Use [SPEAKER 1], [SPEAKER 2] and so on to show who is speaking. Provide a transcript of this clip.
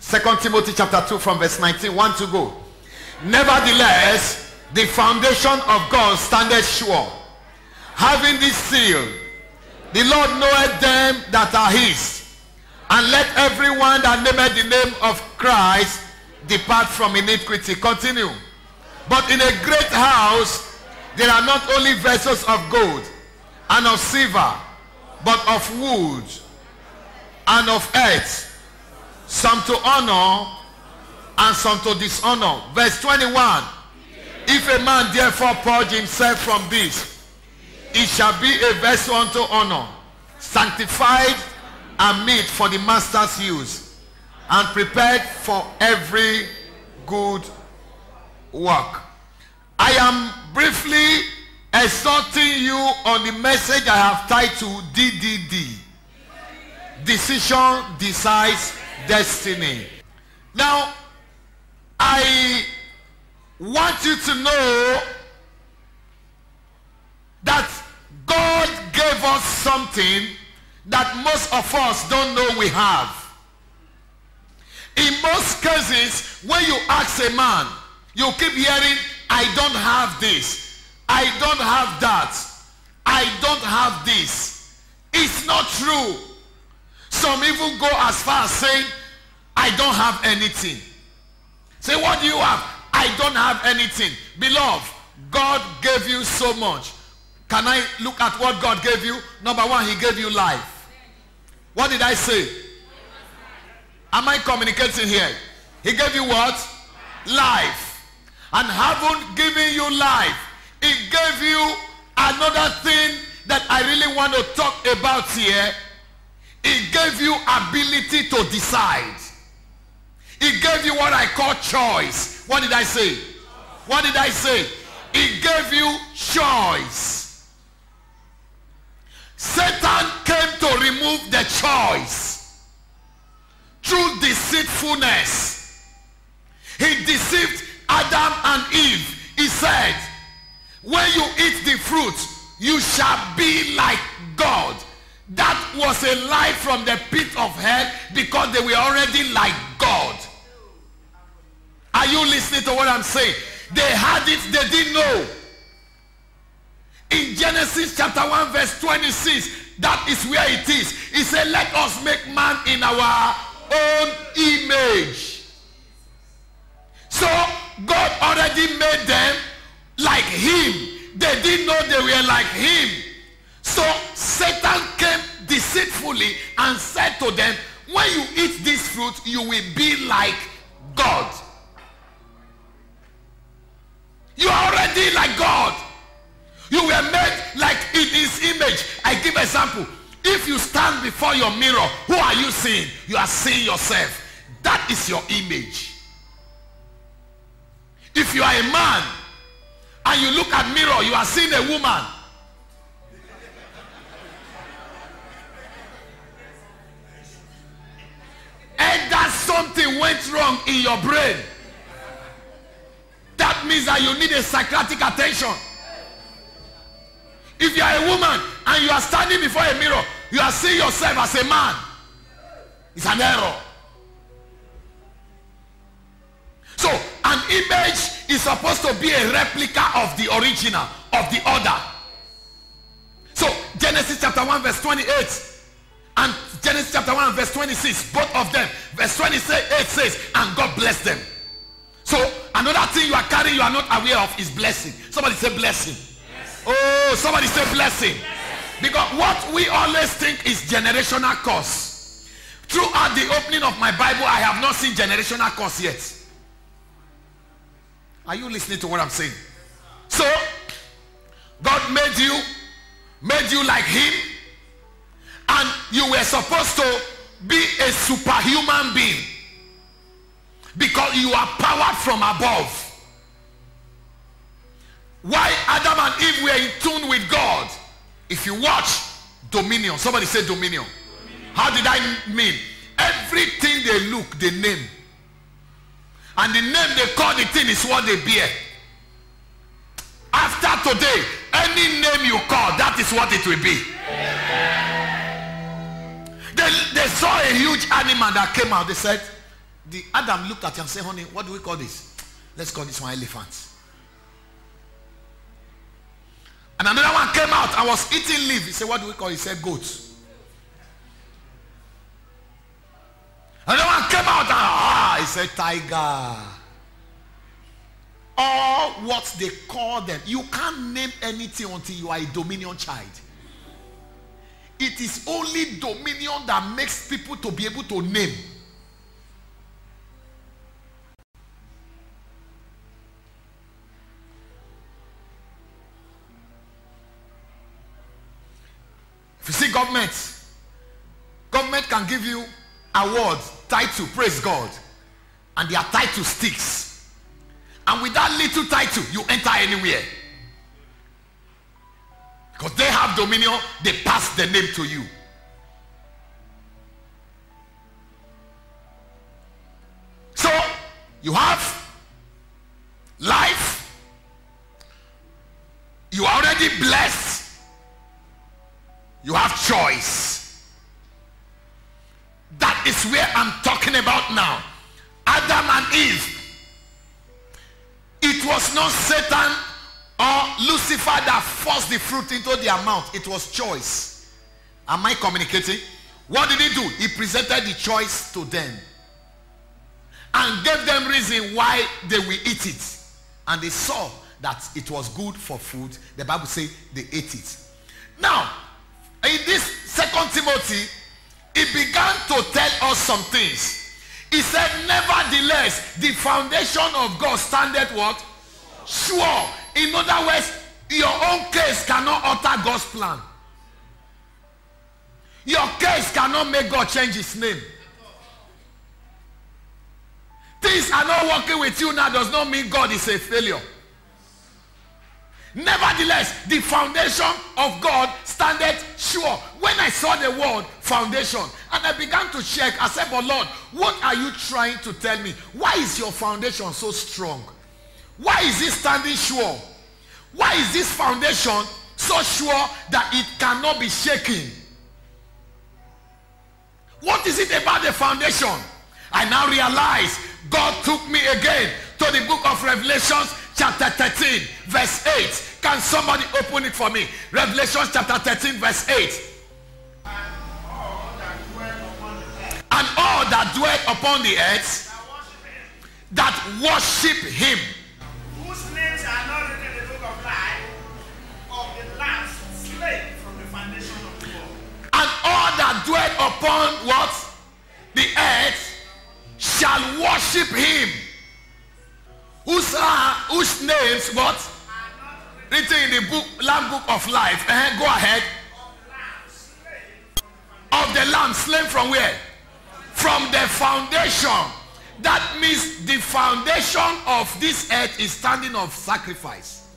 [SPEAKER 1] 2 Timothy chapter 2 from verse 19. 1 to go. Nevertheless, the foundation of God standeth sure, having this seal, the Lord knoweth them that are his. And let everyone that nameth the name of Christ depart from iniquity. Continue. But in a great house there are not only vessels of gold and of silver, but of wood and of earth, some to honor and some to dishonor. Verse 21. If a man therefore purge himself from this, it shall be a vessel unto honor, sanctified and meet for the master's use, and prepared for every good work. I am briefly exhorting you on the message I have titled DDD. Decision decides destiny. Now, I want you to know that God gave us something that most of us don't know we have. In most cases, when you ask a man, you keep hearing, I don't have this, I don't have that, I don't have this. It's not true. Some even go as far as saying, I don't have anything. Say, what do you have? I don't have anything. Beloved, God gave you so much. Can I look at what God gave you? Number one, he gave you life. What did I say? Am I communicating here? He gave you what? Life. And having given you life, he gave you another thing that I really want to talk about here. He gave you ability to decide. He gave you what I call choice. What did I say? What did I say? He gave you choice. Satan came to remove the choice through deceitfulness. He deceived Adam and Eve. He said, when you eat the fruit, you shall be like God. That was a lie from the pit of hell, because they were already like God. Are you listening to what I'm saying? They had it, they didn't know. In Genesis chapter 1 verse 26, that is where it is. He said, let us make man in our own image. So God already made them like him. They didn't know they were like him. So Satan came deceitfully and said to them, when you eat this fruit, you will be like God. You are already like God. You were made like in his image. I give an example. If you stand before your mirror, who are you seeing? You are seeing yourself. That is your image. If you are a man and you look at mirror, you are seeing a woman. And that something went wrong in your brain. That means that you need a psychiatric attention. If you are a woman and you are standing before a mirror, you are seeing yourself as a man. It's an error. So an image is supposed to be a replica of the original, of the other. So Genesis chapter 1 verse 28 and Genesis chapter 1 verse 26, both of them, verse 28 says, and God blessed them. So another thing you are carrying, you are not aware of, is blessing. Somebody say blessing. Yes. Oh, somebody say blessing. Yes. Because what we always think is generational curse. Throughout the opening of my Bible, I have not seen generational curse yet. Are you listening to what I'm saying? So God made you like him, and you were supposed to be a superhuman being, because you are powered from above. Why Adam and Eve were in tune with God? If you watch, dominion. Somebody say dominion. How did I mean? Everything they look, they name. And the name they call the thing is what they bear. After today, any name you call, that is what it will be. They saw a huge animal that came out. They said, The Adam looked at you and said, honey, what do we call this? Let's call this one elephant. And another one came out and was eating leaf. He said, what do we call it? He said, goat. Another one came out and he said, tiger. Or what they call them. You can't name anything until you are a dominion child. It is only dominion that makes people to be able to name. If you see government can give you awards, title, praise God, and their title sticks. And with that little title, you enter anywhere. Because they have dominion, they pass the name to you. So, you have life. You are already blessed. You have choice. That is where I'm talking about now. Adam and Eve. It was not Satan or Lucifer that forced the fruit into their mouth. It was choice. Am I communicating? What did he do? He presented the choice to them and gave them reason why they will eat it. And they saw that it was good for food. The Bible says they ate it. Now, in this 2 Timothy, he began to tell us some things. He said, nevertheless, the foundation of God standeth what? Sure. In other words, your own case cannot alter God's plan. Your case cannot make God change his name. Things are not working with you now does not mean God is a failure. Nevertheless, the foundation of God standeth sure. When I saw the word foundation and I began to check, I said, but Lord, what are you trying to tell me? Why is your foundation so strong? Why is it standing sure? Why is this foundation so sure that it cannot be shaken? What is it about the foundation? I now realize God took me again to the book of Revelations chapter 13 verse 8. Can somebody open it for me? Revelation chapter 13 verse 8. And all that dwell upon the earth that worship him,
[SPEAKER 2] whose names are not written in the book of life of the lambs slain from the foundation of the world.
[SPEAKER 1] And all that dwell upon what? The earth shall worship him. Whose names what? Written in the book, Lamb Book of Life. Go ahead. Of the Lamb slain from where? From the foundation. That means the foundation of this earth is standing of sacrifice.